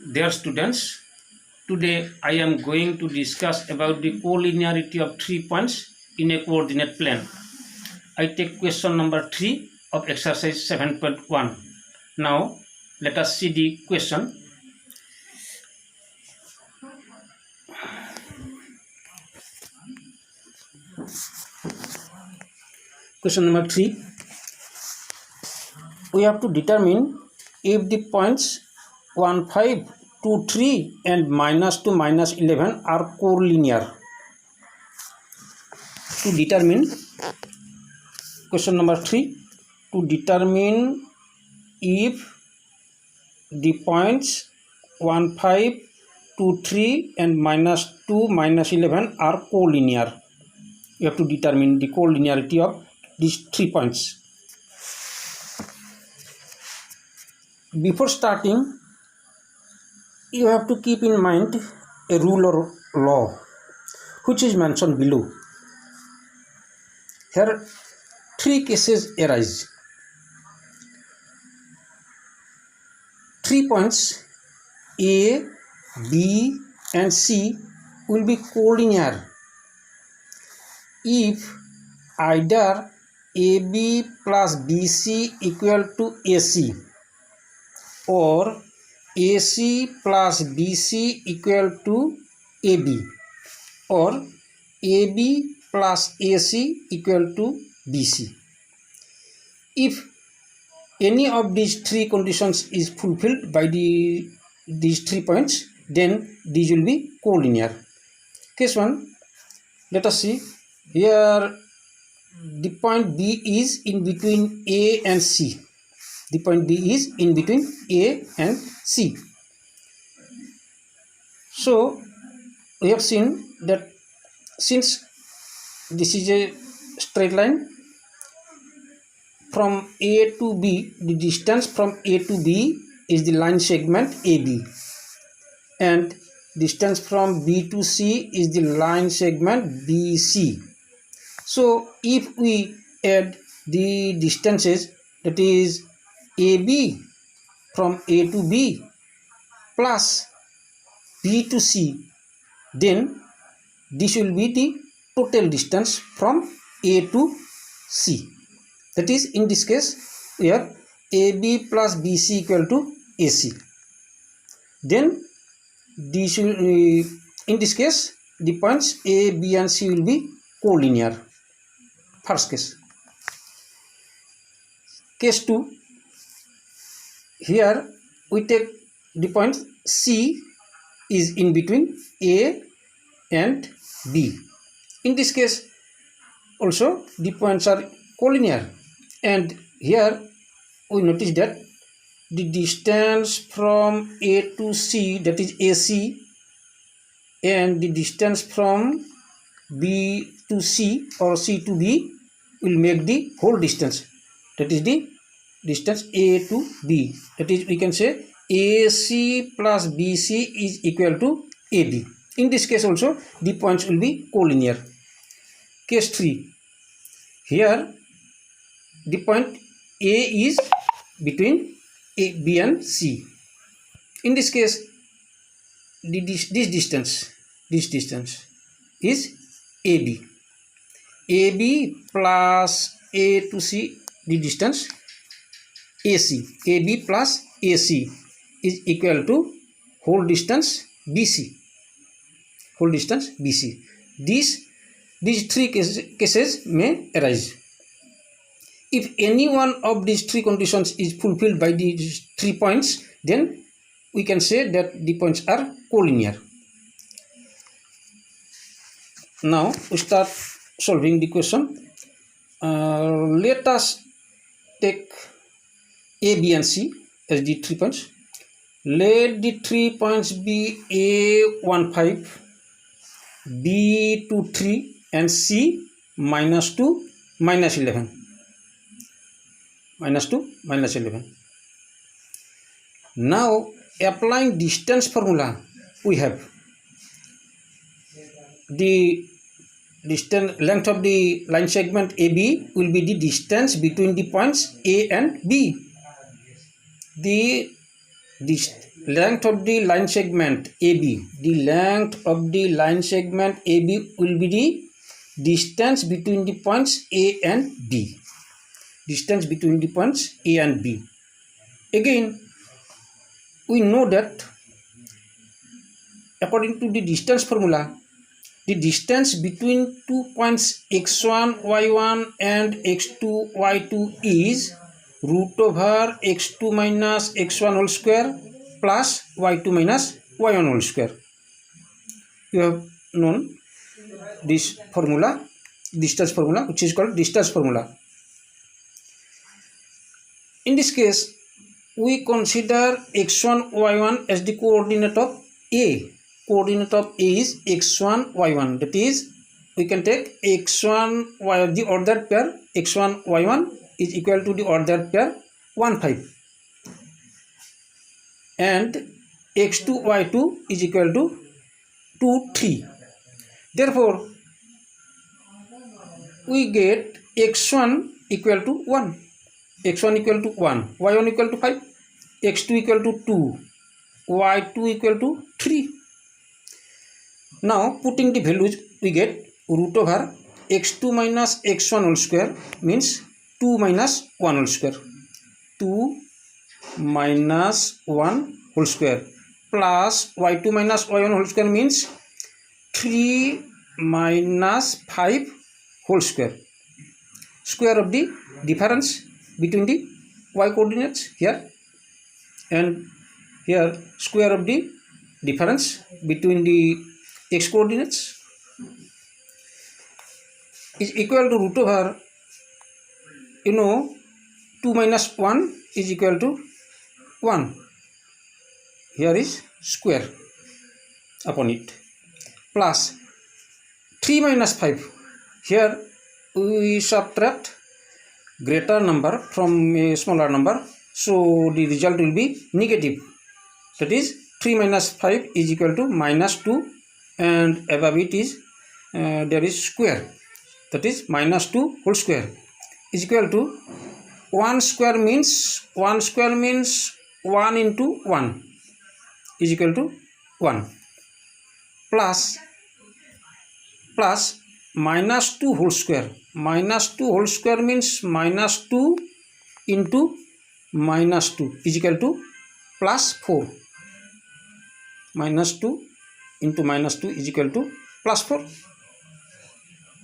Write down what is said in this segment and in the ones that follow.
Dear students, today I am going to discuss about the collinearity of 3 points in a coordinate plane. I take question number 3 of exercise 7.1. Now let us see the question. Question number 3. We have to determine if the points 1, 5, 2, 3 and minus 2, minus 11 are collinear. To determine, question number 3, to determine if the points 1, 5, 2, 3 and minus 2, minus 11 are collinear. You have to determine the collinearity of these 3 points. Before starting, you have to keep in mind a rule or law which is mentioned below. Here 3 cases arise. 3 points A, B and C will be collinear if either AB plus BC equal to AC or AC plus BC equal to AB or AB plus AC equal to BC. If any of these 3 conditions is fulfilled by these 3 points, then these will be collinear. Case 1, let us see. Here the point B is in between A and C. The point B is in between A and C. So we have seen that since this is a straight line, from A to B, the distance from A to B is the line segment AB, and distance from B to C is the line segment BC. So if we add the distances, that is AB from A to B plus B to C, then this will be the total distance from A to C. That is, in this case, we have AB plus BC equal to AC. Then this will, in this case, the points A, B and C will be collinear. First case. Case 2. Here we take the point C is in between A and B. In this case also the points are collinear, and here we notice that the distance from A to C, that is AC, and the distance from B to C or C to B will make the whole distance, that is the distance A to B. That is, we can say AC plus BC is equal to AB. In this case also the points will be collinear. Case 3. Here the point A is between A, B and C. In this case this distance is AB. AB plus A to C, the distance AC. AB plus AC is equal to whole distance BC. Whole distance BC. These 3 cases may arise. If any one of these 3 conditions is fulfilled by these 3 points, then we can say that the points are collinear. Now we start solving the question. Let us take A, B and C as the 3 points. Let the 3 points be A 1, 5, B 2, 3 and C minus 2, minus 11. Minus 2, minus 11. Now applying distance formula, we have the distance, length of the line segment AB will be the distance between the points A and B. The length of the line segment AB, the length of the line segment AB will be the distance between the points A and B. Distance between the points A and B. Again, we know that according to the distance formula, the distance between 2 points x1, y1 and x2, y2 is root over x2 minus x1 whole square plus y2 minus y1 whole square. You have known this formula, distance formula, which is called distance formula. In this case, we consider x1, y1 as the coordinate of A. Coordinate of A is x1, y1. That is, we can take x1, y, the ordered pair x1, y1 is equal to the ordered pair 1, 5. And x2, y2 is equal to 2, 3. Therefore, we get x1 equal to 1. x1 equal to 1, y1 equal to 5, x2 equal to 2, y2 equal to 3. Now, putting the values, we get root over x2 minus x1 whole square means 2 minus 1 whole square. 2 minus 1 whole square plus y2 minus y1 whole square means 3 minus 5 whole square. Square of the difference between the y coordinates here and here, square of the difference between the x coordinates is equal to root over, 2 minus 1 is equal to 1. Here is square upon it plus 3 minus 5. Here we subtract greater number from a smaller number, so the result will be negative. That is, 3 minus 5 is equal to minus 2, and above it is there is square, that is minus 2 whole square is equal to 1 square means 1 into 1 is equal to 1 plus minus 2 whole square. Minus 2 whole square means minus 2 into minus 2 is equal to plus 4. Minus 2 into minus 2 is equal to plus 4.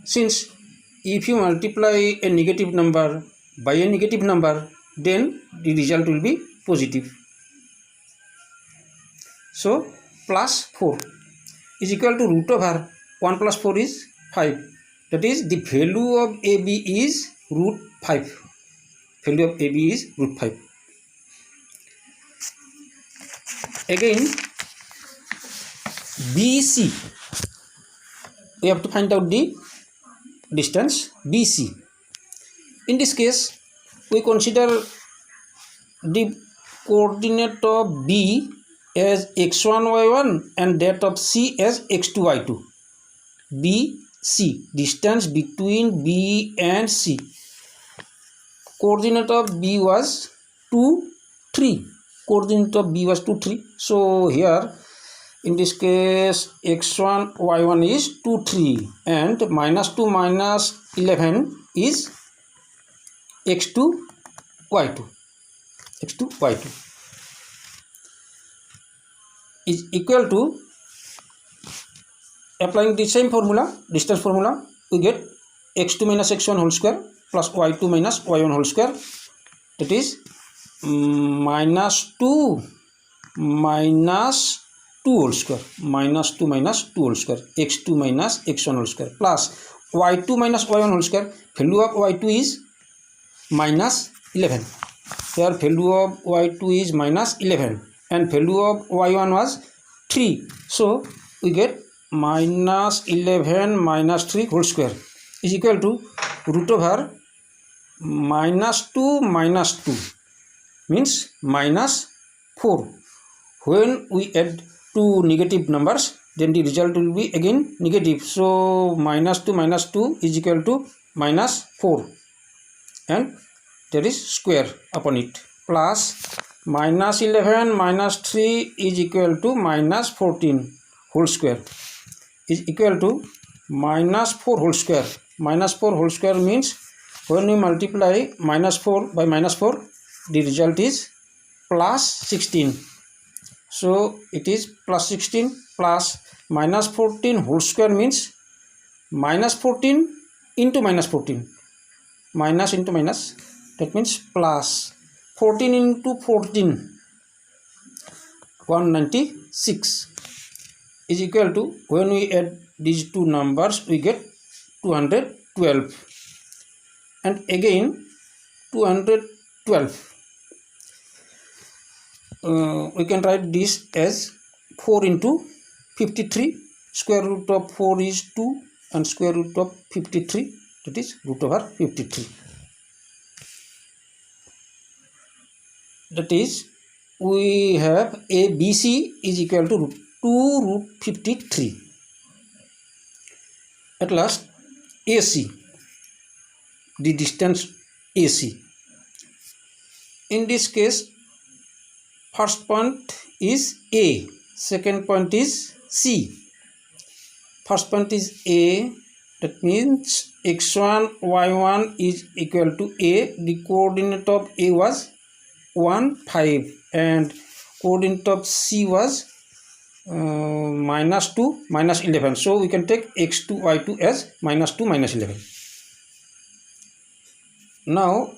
Since if you multiply a negative number by a negative number, then the result will be positive. So, plus 4 is equal to root over 1 plus 4 is 5. That is, the value of AB is root 5. Value of AB is root 5. Again, BC, we have to find out the distance BC. In this case, we consider the coordinate of B as x1, y1 and that of C as x2, y2. BC, distance between B and C. Coordinate of B was 2, 3. Coordinate of B was 2, 3. So here, in this case, x1, y1 is 2, 3 and minus 2 minus 11 is x2, y2. x2, y2 is equal to, applying the same formula, distance formula, we get x2 minus x1 whole square plus y2 minus y1 whole square. That is minus 2 minus 2 whole square, minus 2 minus 2 whole square, x2 minus x1 whole square plus y2 minus y1 whole square. Value of y2 is minus 11. Here value of y2 is minus 11 and value of y1 was 3. So we get minus 11 minus 3 whole square is equal to root over minus 2 minus 2 means minus 4. When we add two negative numbers, then the result will be again negative. So minus 2 minus 2 is equal to minus 4 and there is square upon it plus minus 11 minus 3 is equal to minus 14 whole square is equal to minus 4 whole square. Minus 4 whole square means when we multiply minus 4 by minus 4, the result is plus 16. So it is plus 16 plus minus 14 whole square means minus 14 into minus 14. Minus into minus, that means plus 14 into 14, 196 is equal to, when we add these two numbers we get 212, and again 212. We can write this as 4 into 53. Square root of 4 is 2 and square root of 53, that is root over 53. That is, we have ABC is equal to 2 root 53. At last, AC, the distance AC. In this case, first point is A, second point is C. First point is A, that means x1, y1 is equal to A. The coordinate of A was 1, 5 and coordinate of C was minus 2, minus 11. So we can take x2, y2 as minus 2, minus 11. Now,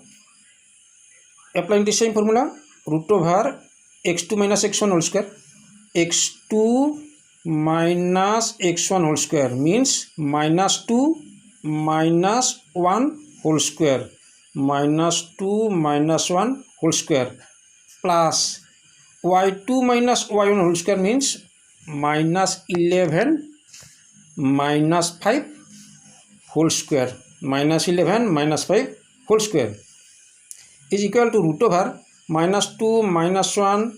applying the same formula, root over x2 minus x1 whole square, x2 minus x1 whole square means minus 2 minus 1 whole square, minus 2 minus 1 whole square, plus y2 minus y1 whole square means minus 11 minus 5 whole square, minus 11 minus 5 whole square is equal to root over minus 2 minus 1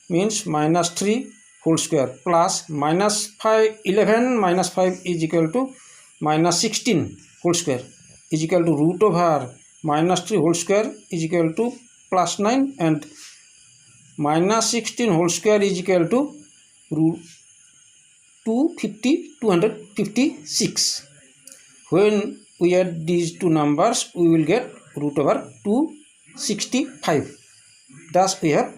means minus 3 whole square, plus minus 11 minus 5 is equal to minus 16 whole square is equal to root over minus 3 whole square is equal to plus 9, and minus 16 whole square is equal to root 256. When we add these two numbers, we will get root over 265. Thus we have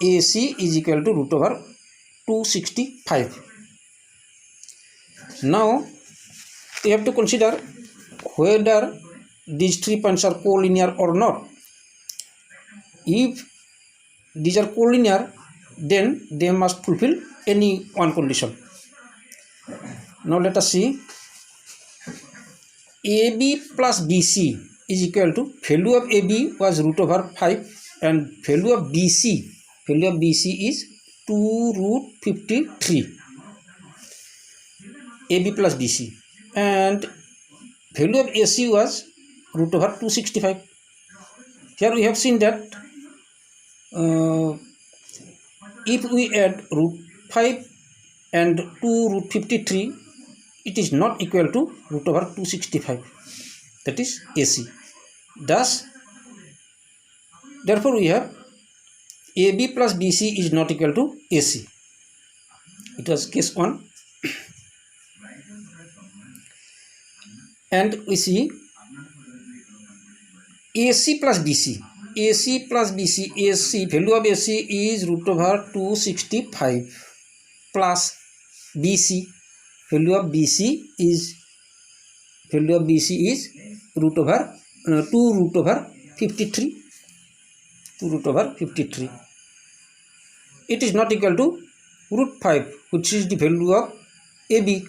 AC is equal to root over 265. Now we have to consider whether these 3 points are collinear or not. If these are collinear, then they must fulfill any one condition. Now let us see. AB plus BC is equal to, value of AB was root over 5 and value of BC is 2 root 53. AB plus BC, and value of AC was root over 265. Here we have seen that if we add root 5 and 2 root 53, it is not equal to root over 265, that is AC. Thus, therefore we have AB plus BC is not equal to AC. It was case 1. And we see AC plus BC. AC plus BC, AC, value of AC is root over 265 plus BC, value of BC is root over 2 root over 53. 2 root over 53. It is not equal to root 5, which is the value of AB.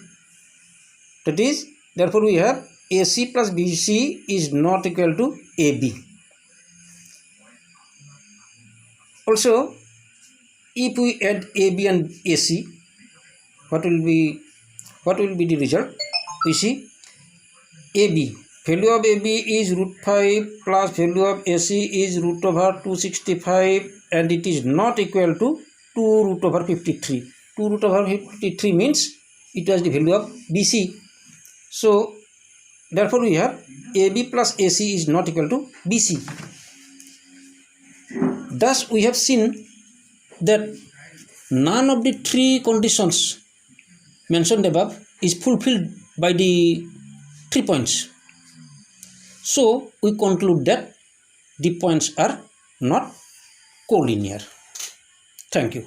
That is, therefore we have AC plus BC is not equal to AB. Also, if we add AB and AC, what will be the result? We see AB, value of AB is root 5 plus value of AC is root over 265, and it is not equal to 2 root over 53. 2 root over 53 means it was the value of BC. So therefore we have AB plus AC is not equal to BC. Thus, we have seen that none of the three conditions mentioned above is fulfilled by the 3 points. So, we conclude that the points are not collinear. Thank you.